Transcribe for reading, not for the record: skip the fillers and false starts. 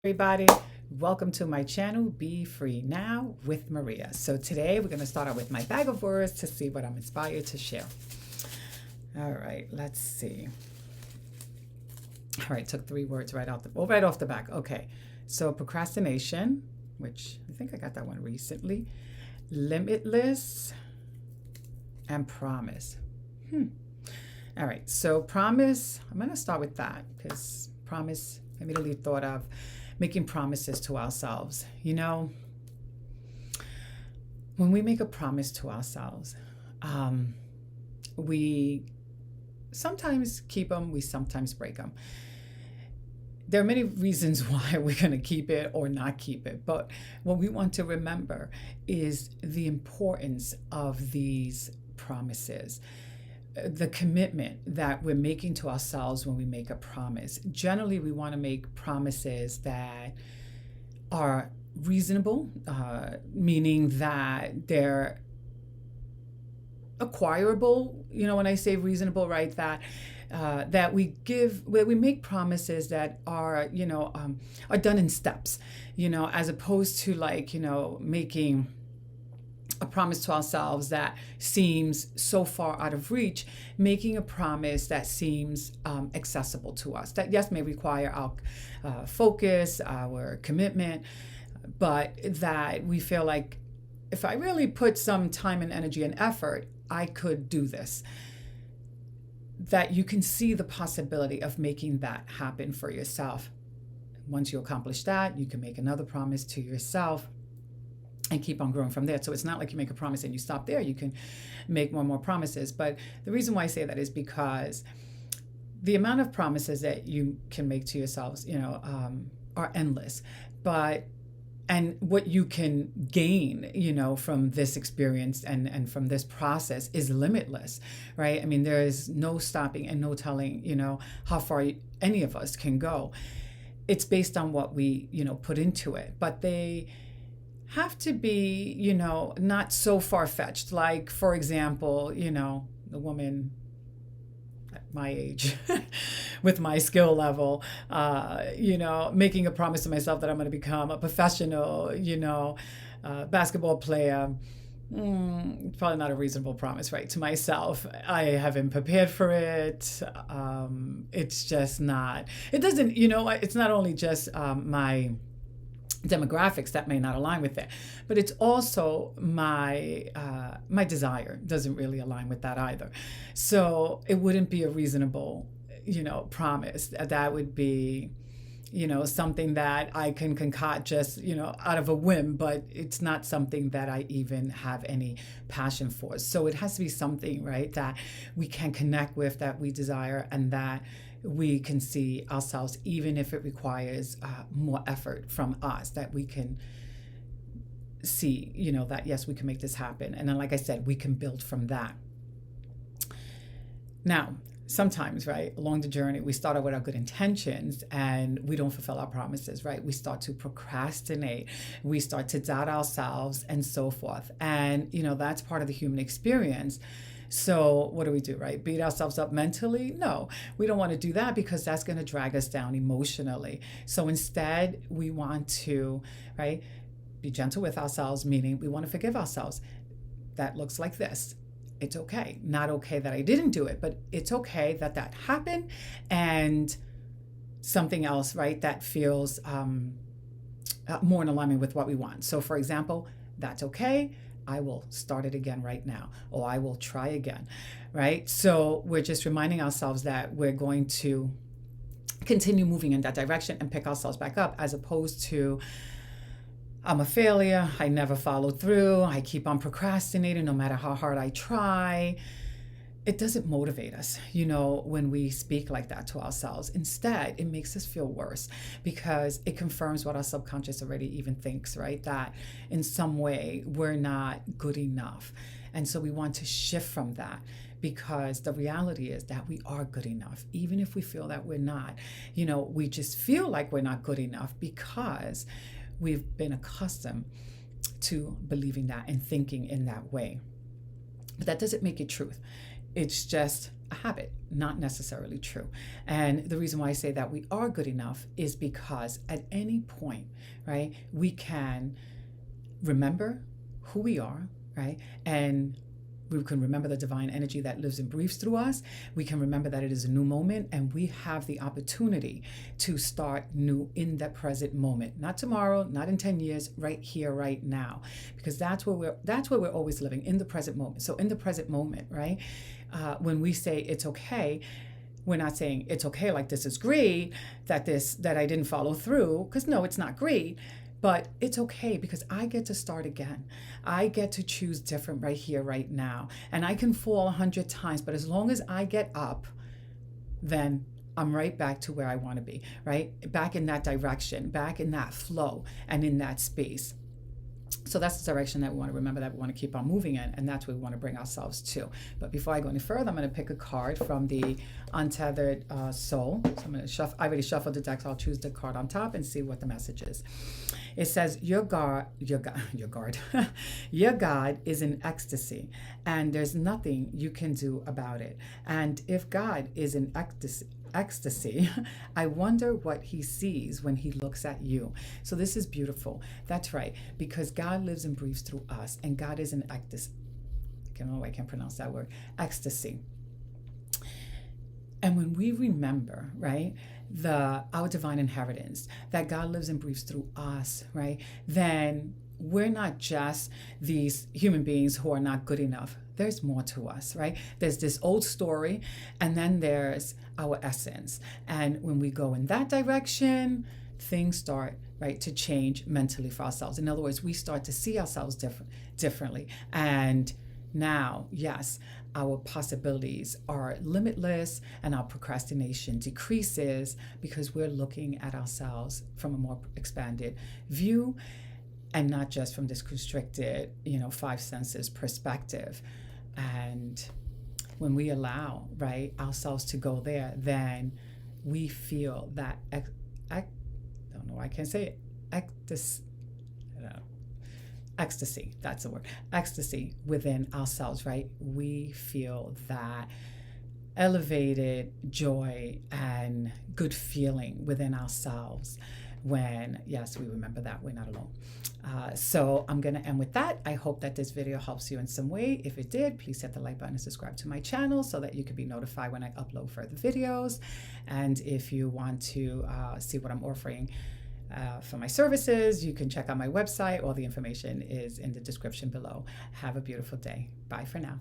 Everybody, welcome to my channel, Be Free Now with Maria. So today we're going to start out with my bag of words to see what I'm inspired to share. All right, let's see. All right, took 3 words right off the back. Okay, so procrastination, which I think I got that one recently, limitless, and promise. All right, so promise, I'm going to start with that because promise immediately thought of making promises to ourselves. You know, when we make a promise to ourselves, we sometimes keep them, we sometimes break them. There are many reasons why we're going to keep it or not keep it, but what we want to remember is the importance of these promises. The commitment that we're making to ourselves when we make a promise. Generally, we want to make promises that are reasonable, meaning that they're acquirable. You know, when I say reasonable, right, that we make promises that are, are done in steps, as opposed to making a promise to ourselves that seems so far out of reach, making a promise that seems accessible to us, that yes may require our focus, our commitment, but that we feel like if I really put some time and energy and effort, I could do this. That you can see the possibility of making that happen for yourself. Once you accomplish that, you can make another promise to yourself and keep on growing from there. So it's not like you make a promise and you stop there. You can make more and more promises. But the reason why I say that is because the amount of promises that you can make to yourselves, are endless. And what you can gain, from this experience and from this process is limitless, right? I mean, there is no stopping and no telling, how far any of us can go. It's based on what we, put into it. But they have to be, not so far-fetched. Like, for example, the woman at my age with my skill level, making a promise to myself that I'm going to become a professional, basketball player. Probably not a reasonable promise, right, to myself. I haven't prepared for it. It's just not, it doesn't, it's not only just my demographics that may not align with it, but it's also my desire doesn't really align with that either. So it wouldn't be a reasonable, promise. That would be, something that I can concoct just, out of a whim, but it's not something that I even have any passion for. So it has to be something, right, that we can connect with, that we desire, and that we can see ourselves, even if it requires more effort from us, that we can see, that yes, we can make this happen. And then, like I said, we can build from that. Now, sometimes, right, along the journey, we start out with our good intentions and we don't fulfill our promises, right? We start to procrastinate, we start to doubt ourselves and so forth. And, that's part of the human experience. So what do, right? Beat ourselves up mentally? No, we don't want to do that because that's going to drag us down emotionally. So instead, we want to, right, be gentle with ourselves, meaning we want to forgive ourselves. That looks like this. It's okay. Not okay that I didn't do it, but it's okay that that happened, and something else, right, that feels more in alignment with what we want. So for example, that's okay. I will start it again right now, or I will try again, right? So we're just reminding ourselves that we're going to continue moving in that direction and pick ourselves back up, as opposed to, I'm a failure, I never followed through, I keep on procrastinating no matter how hard I try. It doesn't motivate us, when we speak like that to ourselves. Instead, it makes us feel worse because it confirms what our subconscious already even thinks, right? That in some way we're not good enough. And so we want to shift from that, because the reality is that we are good enough, even if we feel that we're not. We just feel like we're not good enough because we've been accustomed to believing that and thinking in that way. But that doesn't make it truth. It's just a habit, not necessarily true. And the reason why I say that we are good enough is because at any point, right, we can remember who we are, right? And we can remember the divine energy that lives and breathes through us. We can remember that it is a new moment, and we have the opportunity to start new in the present moment. Not tomorrow, not in 10 years, right here, right now. Because that's where we're always living, in the present moment. So in the present moment, right? When we say it's okay, we're not saying it's okay like this is great, that I didn't follow through, because no, it's not great. But it's okay because I get to start again. I get to choose different right here, right now. And I can fall 100 times, but as long as I get up, then I'm right back to where I want to be, right? Back in that direction, back in that flow and in that space. So that's the direction that we want to remember, that we want to keep on moving in, and that's where we want to bring ourselves to. But before I go any further, I'm going to pick a card from the Untethered Soul. So I'm going to shuffle. I already shuffled the deck, so I'll choose the card on top and see what the message is. It says, your God is in ecstasy, and there's nothing you can do about it. And if God is in ecstasy, I wonder what he sees when he looks at you. So this is beautiful. That's right, because God lives and breathes through us, and God is in ecstasy. I can't pronounce that word. Ecstasy. And when we remember, right, our divine inheritance, that God lives and breathes through us, right, then we're not just these human beings who are not good enough. There's more to us, right? There's this old story, and then there's our essence. And when we go in that direction, things start, right, to change mentally for ourselves. In other words, we start to see ourselves differently. And now, yes, our possibilities are limitless, and our procrastination decreases because we're looking at ourselves from a more expanded view, and not just from this constricted, five senses perspective. And when we allow, right, ourselves to go there, then we feel that ecstasy, that's the word, ecstasy within ourselves, right? We feel that elevated joy and good feeling within ourselves when, yes, we remember that we're not alone. So I'm going to end with that. I hope that this video helps you in some way. If it did, please hit the like button and subscribe to my channel so that you can be notified when I upload further videos. And if you want to see what I'm offering for my services, you can check out my website. All the information is in the description below. Have a beautiful day. Bye for now.